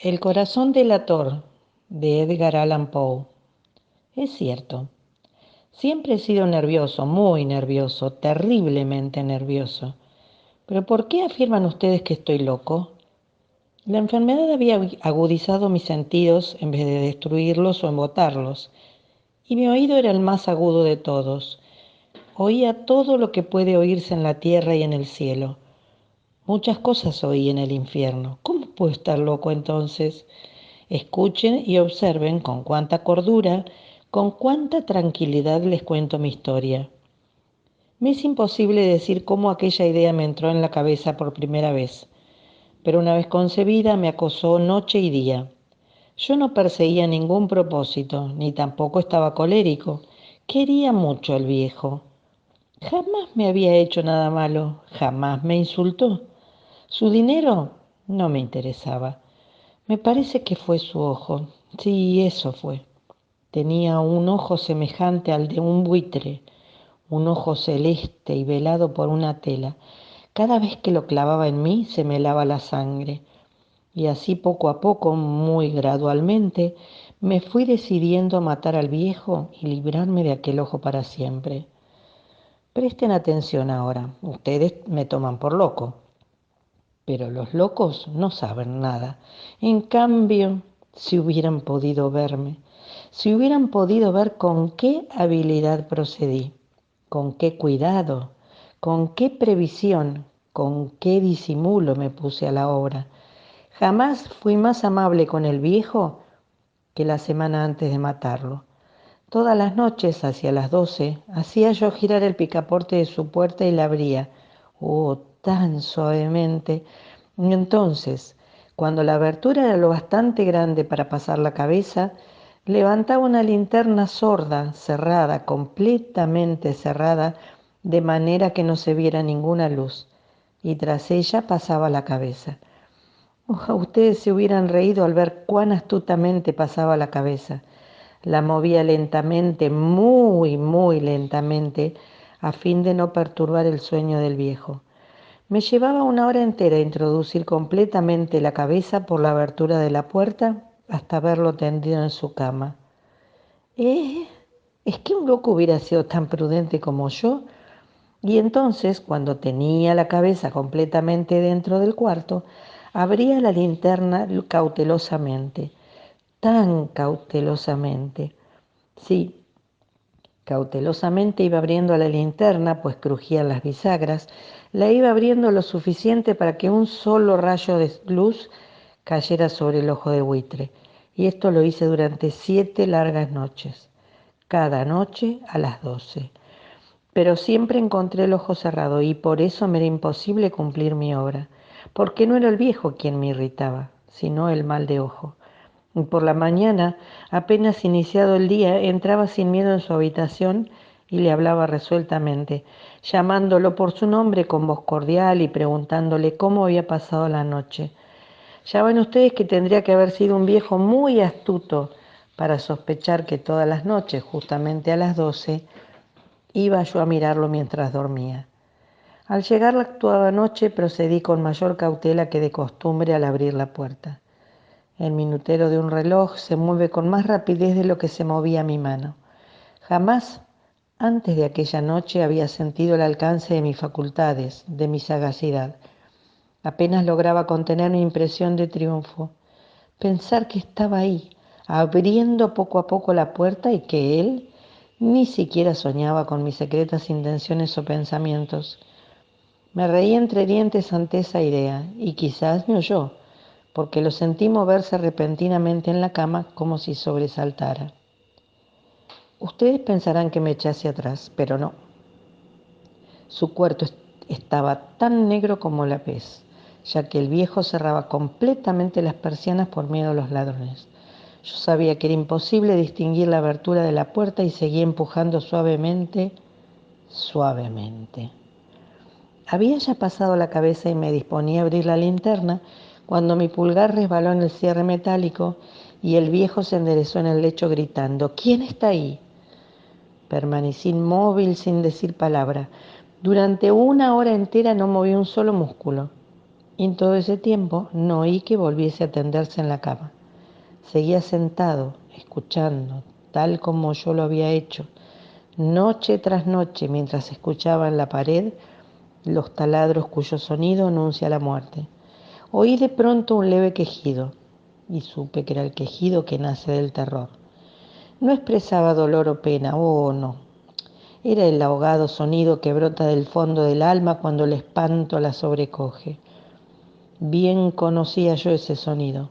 El corazón delator de Edgar Allan Poe. Es cierto, siempre he sido nervioso, muy nervioso, terriblemente nervioso. ¿Pero por qué afirman ustedes que estoy loco? La enfermedad había agudizado mis sentidos en vez de destruirlos o embotarlos, y mi oído era el más agudo de todos. Oía todo lo que puede oírse en la tierra y en el cielo. Muchas cosas oí en el infierno. ¿Cómo puedo estar loco entonces? Escuchen y observen con cuánta cordura, con cuánta tranquilidad les cuento mi historia. Me es imposible decir cómo aquella idea me entró en la cabeza por primera vez, pero una vez concebida me acosó noche y día. Yo no perseguía ningún propósito, ni tampoco estaba colérico. Quería mucho al viejo. Jamás me había hecho nada malo, jamás me insultó. Su dinero no me interesaba. Me parece que fue su ojo. Sí, eso fue. Tenía un ojo semejante al de un buitre, un ojo celeste y velado por una tela. Cada vez que lo clavaba en mí se me helaba la sangre. Y así poco a poco, muy gradualmente, me fui decidiendo a matar al viejo y librarme de aquel ojo para siempre. Presten atención ahora, ustedes me toman por loco, pero los locos no saben nada. En cambio, si hubieran podido verme, si hubieran podido ver con qué habilidad procedí, con qué cuidado, con qué previsión, con qué disimulo me puse a la obra. Jamás fui más amable con el viejo que la semana antes de matarlo. Todas las noches, hacia las 12, hacía yo girar el picaporte de su puerta y la abría. Oh, tan suavemente. Y entonces, cuando la abertura era lo bastante grande para pasar la cabeza, levantaba una linterna sorda, cerrada, completamente cerrada, de manera que no se viera ninguna luz, y tras ella pasaba la cabeza. Ustedes se hubieran reído al ver cuán astutamente pasaba la cabeza. La movía lentamente, muy, muy lentamente, a fin de no perturbar el sueño del viejo. Me llevaba una hora entera introducir completamente la cabeza por la abertura de la puerta hasta verlo tendido en su cama. ¿Eh? ¿Es que un loco hubiera sido tan prudente como yo? Y entonces, cuando tenía la cabeza completamente dentro del cuarto, abría la linterna cautelosamente, tan cautelosamente. Sí, cautelosamente iba abriendo la linterna, pues crujían las bisagras, la iba abriendo lo suficiente para que un solo rayo de luz cayera sobre el ojo de buitre. Y esto lo hice durante 7 largas noches, cada noche a las 12. Pero siempre encontré el ojo cerrado y por eso me era imposible cumplir mi obra, porque no era el viejo quien me irritaba, sino el mal de ojo. Y por la mañana, apenas iniciado el día, entraba sin miedo en su habitación y le hablaba resueltamente, llamándolo por su nombre con voz cordial y preguntándole cómo había pasado la noche. Ya ven ustedes que tendría que haber sido un viejo muy astuto para sospechar que todas las noches, justamente a las 12, iba yo a mirarlo mientras dormía. Al llegar la actuada noche procedí con mayor cautela que de costumbre al abrir la puerta. El minutero de un reloj se mueve con más rapidez de lo que se movía mi mano. Jamás antes de aquella noche había sentido el alcance de mis facultades, de mi sagacidad. Apenas lograba contener mi impresión de triunfo. Pensar que estaba ahí, abriendo poco a poco la puerta y que él ni siquiera soñaba con mis secretas intenciones o pensamientos. Me reí entre dientes ante esa idea y quizás me oyó, porque lo sentí moverse repentinamente en la cama como si sobresaltara. Ustedes pensarán que me eché hacia atrás, pero no. Su cuarto estaba tan negro como la pez, ya que el viejo cerraba completamente las persianas por miedo a los ladrones. Yo sabía que era imposible distinguir la abertura de la puerta y seguí empujando suavemente, suavemente. Había ya pasado la cabeza y me disponía a abrir la linterna cuando mi pulgar resbaló en el cierre metálico y el viejo se enderezó en el lecho gritando: ¿Quién está ahí? Permanecí inmóvil sin decir palabra. Durante una hora entera no moví un solo músculo. Y en todo ese tiempo no oí que volviese a tenderse en la cama. Seguía sentado, escuchando, tal como yo lo había hecho, noche tras noche, mientras escuchaba en la pared los taladros cuyo sonido anuncia la muerte. Oí de pronto un leve quejido, y supe que era el quejido que nace del terror. No expresaba dolor o pena, oh no. Era el ahogado sonido que brota del fondo del alma cuando el espanto la sobrecoge. Bien conocía yo ese sonido.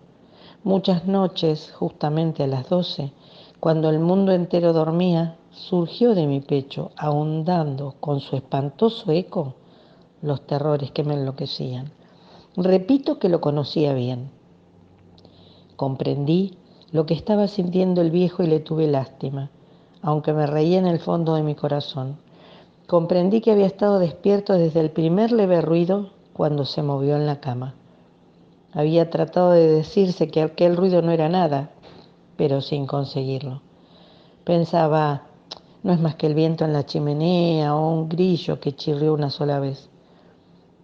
Muchas noches, justamente a las 12, cuando el mundo entero dormía, surgió de mi pecho, ahondando con su espantoso eco los terrores que me enloquecían. Repito que lo conocía bien. Comprendí lo que estaba sintiendo el viejo y le tuve lástima, aunque me reía en el fondo de mi corazón. Comprendí que había estado despierto desde el primer leve ruido cuando se movió en la cama. Había tratado de decirse que aquel ruido no era nada, pero sin conseguirlo. Pensaba, no es más que el viento en la chimenea o un grillo que chirrió una sola vez.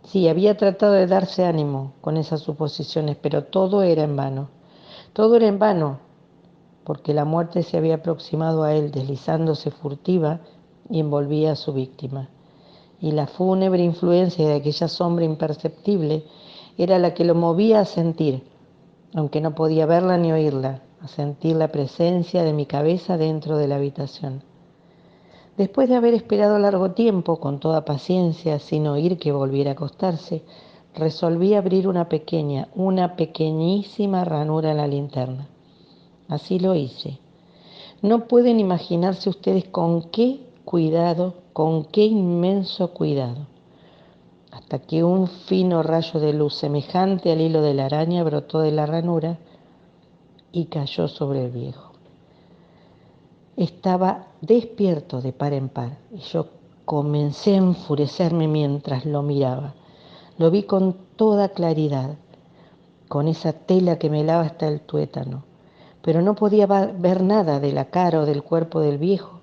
Sí, había tratado de darse ánimo con esas suposiciones, pero todo era en vano. Todo era en vano, porque la muerte se había aproximado a él, deslizándose furtiva y envolvía a su víctima. Y la fúnebre influencia de aquella sombra imperceptible era la que lo movía a sentir, aunque no podía verla ni oírla, a sentir la presencia de mi cabeza dentro de la habitación. Después de haber esperado largo tiempo, con toda paciencia, sin oír que volviera a acostarse, resolví abrir una pequeñísima ranura en la linterna. Así lo hice. No pueden imaginarse ustedes con qué cuidado, con qué inmenso cuidado, hasta que un fino rayo de luz semejante al hilo de la araña brotó de la ranura y cayó sobre el viejo. Estaba despierto de par en par y yo comencé a enfurecerme mientras lo miraba. Lo vi con toda claridad, con esa tela que me helaba hasta el tuétano, pero no podía ver nada de la cara o del cuerpo del viejo,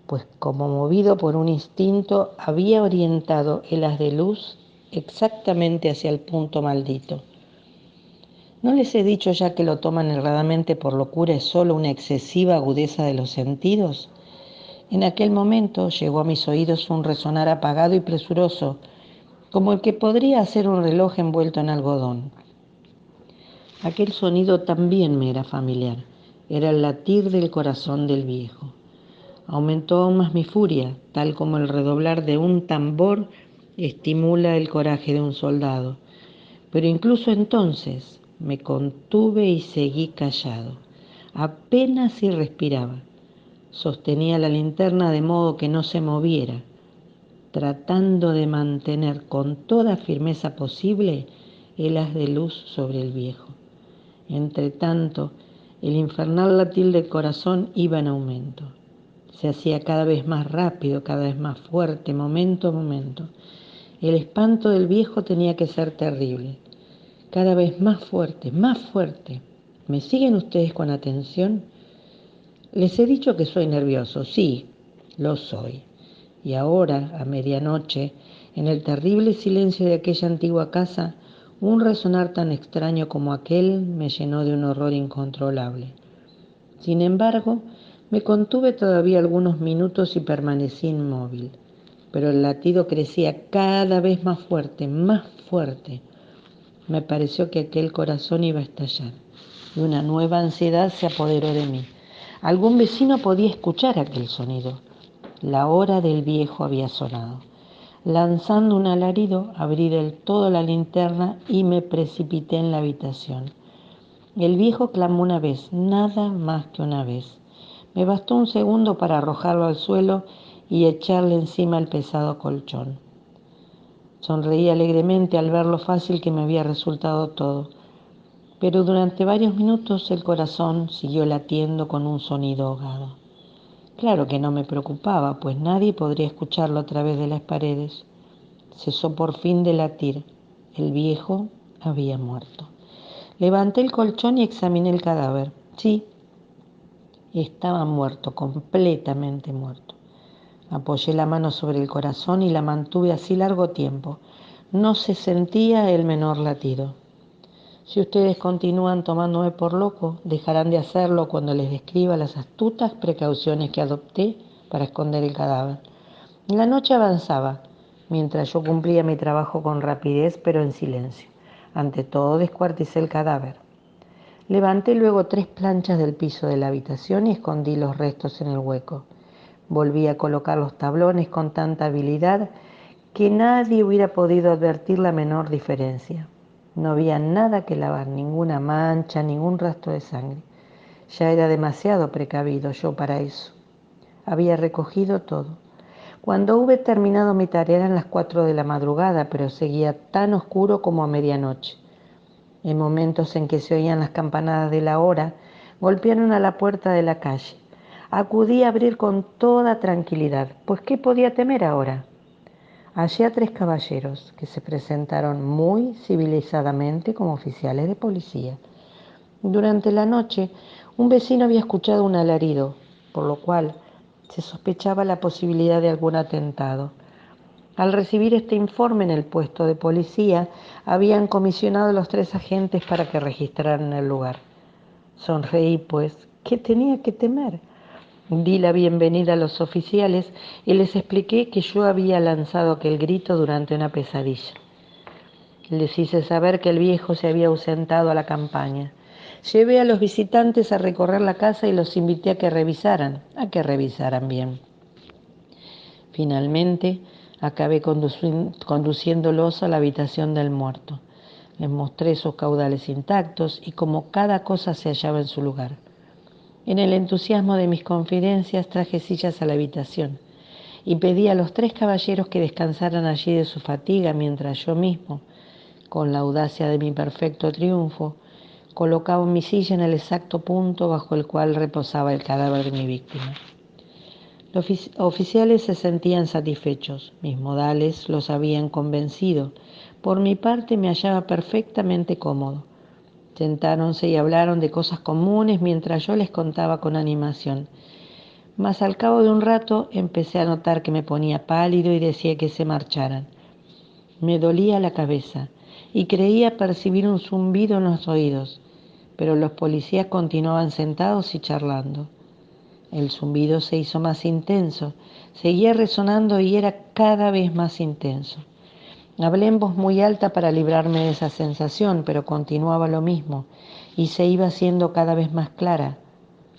pues como movido por un instinto había orientado el haz de luz exactamente hacia el punto maldito. ¿No les he dicho ya que lo toman erradamente por locura es solo una excesiva agudeza de los sentidos? En aquel momento llegó a mis oídos un resonar apagado y presuroso, como el que podría hacer un reloj envuelto en algodón. Aquel sonido también me era familiar, era el latir del corazón del viejo. Aumentó aún más mi furia, tal como el redoblar de un tambor estimula el coraje de un soldado. Pero incluso entonces me contuve y seguí callado. Apenas si respiraba. Sostenía la linterna de modo que no se moviera, tratando de mantener con toda firmeza posible el haz de luz sobre el viejo. Entretanto, el infernal latir del corazón iba en aumento. Se hacía cada vez más rápido, cada vez más fuerte, momento a momento. El espanto del viejo tenía que ser terrible. Cada vez más fuerte, más fuerte. ¿Me siguen ustedes con atención? Les he dicho que soy nervioso. Sí, lo soy. Y ahora, a medianoche, en el terrible silencio de aquella antigua casa, un resonar tan extraño como aquel me llenó de un horror incontrolable. Sin embargo, me contuve todavía algunos minutos y permanecí inmóvil, pero el latido crecía cada vez más fuerte, más fuerte. Me pareció que aquel corazón iba a estallar y una nueva ansiedad se apoderó de mí. Algún vecino podía escuchar aquel sonido. La hora del viejo había sonado. Lanzando un alarido, abrí del todo la linterna y me precipité en la habitación. El viejo clamó una vez, nada más que una vez. Me bastó un segundo para arrojarlo al suelo y echarle encima el pesado colchón. Sonreí alegremente al ver lo fácil que me había resultado todo, pero durante varios minutos el corazón siguió latiendo con un sonido ahogado. Claro que no me preocupaba, pues nadie podría escucharlo a través de las paredes. Cesó por fin de latir. El viejo había muerto. Levanté el colchón y examiné el cadáver. Sí, estaba muerto, completamente muerto. Apoyé la mano sobre el corazón y la mantuve así largo tiempo. No se sentía el menor latido. Si ustedes continúan tomándome por loco, dejarán de hacerlo cuando les describa las astutas precauciones que adopté para esconder el cadáver. La noche avanzaba, mientras yo cumplía mi trabajo con rapidez, pero en silencio. Ante todo, descuarticé el cadáver. Levanté luego 3 planchas del piso de la habitación y escondí los restos en el hueco. Volví a colocar los tablones con tanta habilidad que nadie hubiera podido advertir la menor diferencia. No había nada que lavar, ninguna mancha, ningún rastro de sangre. Ya era demasiado precavido yo para eso. Había recogido todo. Cuando hube terminado mi tarea eran las 4 de la madrugada, pero seguía tan oscuro como a medianoche. En momentos en que se oían las campanadas de la hora, golpearon a la puerta de la calle. Acudí a abrir con toda tranquilidad, pues ¿qué podía temer ahora? Hallé a 3 caballeros que se presentaron muy civilizadamente como oficiales de policía. Durante la noche, un vecino había escuchado un alarido, por lo cual se sospechaba la posibilidad de algún atentado. Al recibir este informe en el puesto de policía, habían comisionado a los 3 agentes para que registraran el lugar. Sonreí, pues, ¿qué tenía que temer? Di la bienvenida a los oficiales y les expliqué que yo había lanzado aquel grito durante una pesadilla. Les hice saber que el viejo se había ausentado a la campaña. Llevé a los visitantes a recorrer la casa y los invité a que revisaran bien. Finalmente, acabé conduciéndolos a la habitación del muerto. Les mostré sus caudales intactos y cómo cada cosa se hallaba en su lugar. En el entusiasmo de mis confidencias traje sillas a la habitación y pedí a los 3 caballeros que descansaran allí de su fatiga mientras yo mismo, con la audacia de mi perfecto triunfo, colocaba mi silla en el exacto punto bajo el cual reposaba el cadáver de mi víctima. Los oficiales se sentían satisfechos, mis modales los habían convencido. Por mi parte me hallaba perfectamente cómodo. Sentáronse y hablaron de cosas comunes mientras yo les contaba con animación. Mas al cabo de un rato empecé a notar que me ponía pálido y decía que se marcharan. Me dolía la cabeza y creía percibir un zumbido en los oídos, pero los policías continuaban sentados y charlando. El zumbido se hizo más intenso, seguía resonando y era cada vez más intenso. Hablé en voz muy alta para librarme de esa sensación, pero continuaba lo mismo y se iba haciendo cada vez más clara,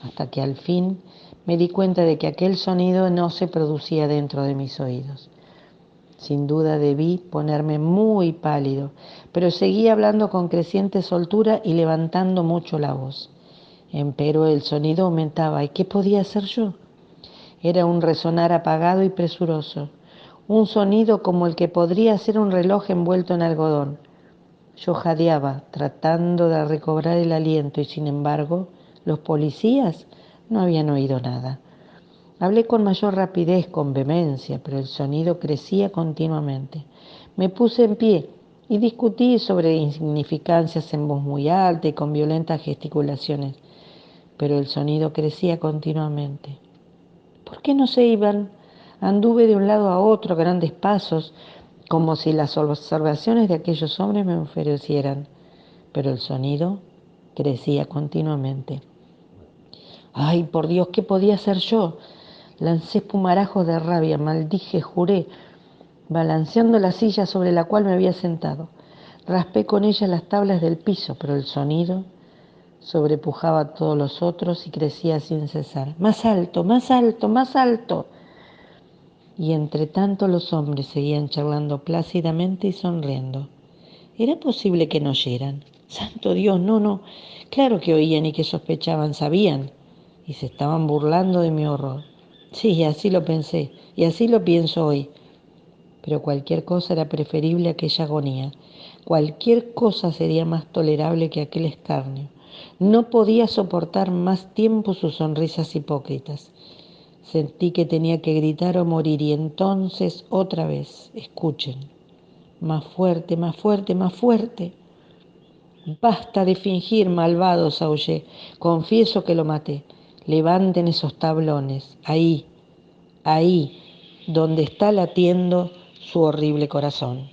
hasta que al fin me di cuenta de que aquel sonido no se producía dentro de mis oídos. Sin duda debí ponerme muy pálido, pero seguí hablando con creciente soltura y levantando mucho la voz. Empero el sonido aumentaba, ¿y qué podía hacer yo? Era un resonar apagado y presuroso, un sonido como el que podría ser un reloj envuelto en algodón. Yo jadeaba, tratando de recobrar el aliento, y sin embargo, los policías no habían oído nada. Hablé con mayor rapidez, con vehemencia, pero el sonido crecía continuamente. Me puse en pie y discutí sobre insignificancias en voz muy alta y con violentas gesticulaciones, pero el sonido crecía continuamente. ¿Por qué no se iban? Anduve de un lado a otro a grandes pasos, como si las observaciones de aquellos hombres me enfurecieran, pero el sonido crecía continuamente. ¡Ay, por Dios! ¿Qué podía hacer yo? Lancé espumarajos de rabia, maldije, juré, balanceando la silla sobre la cual me había sentado. Raspé con ella las tablas del piso, pero el sonido sobrepujaba a todos los otros y crecía sin cesar. ¡Más alto, más alto, más alto! Y entre tanto los hombres seguían charlando plácidamente y sonriendo. ¿Era posible que no oyeran? ¡Santo Dios, no, no! Claro que oían y que sospechaban, sabían, y se estaban burlando de mi horror. Sí, así lo pensé, y así lo pienso hoy. Pero cualquier cosa era preferible a aquella agonía. Cualquier cosa sería más tolerable que aquel escarnio. No podía soportar más tiempo sus sonrisas hipócritas. Sentí que tenía que gritar o morir, y entonces otra vez, escuchen, más fuerte, más fuerte, más fuerte. Basta de fingir, malvados, aullé. Confieso que lo maté. Levanten esos tablones, ahí, donde está latiendo su horrible corazón.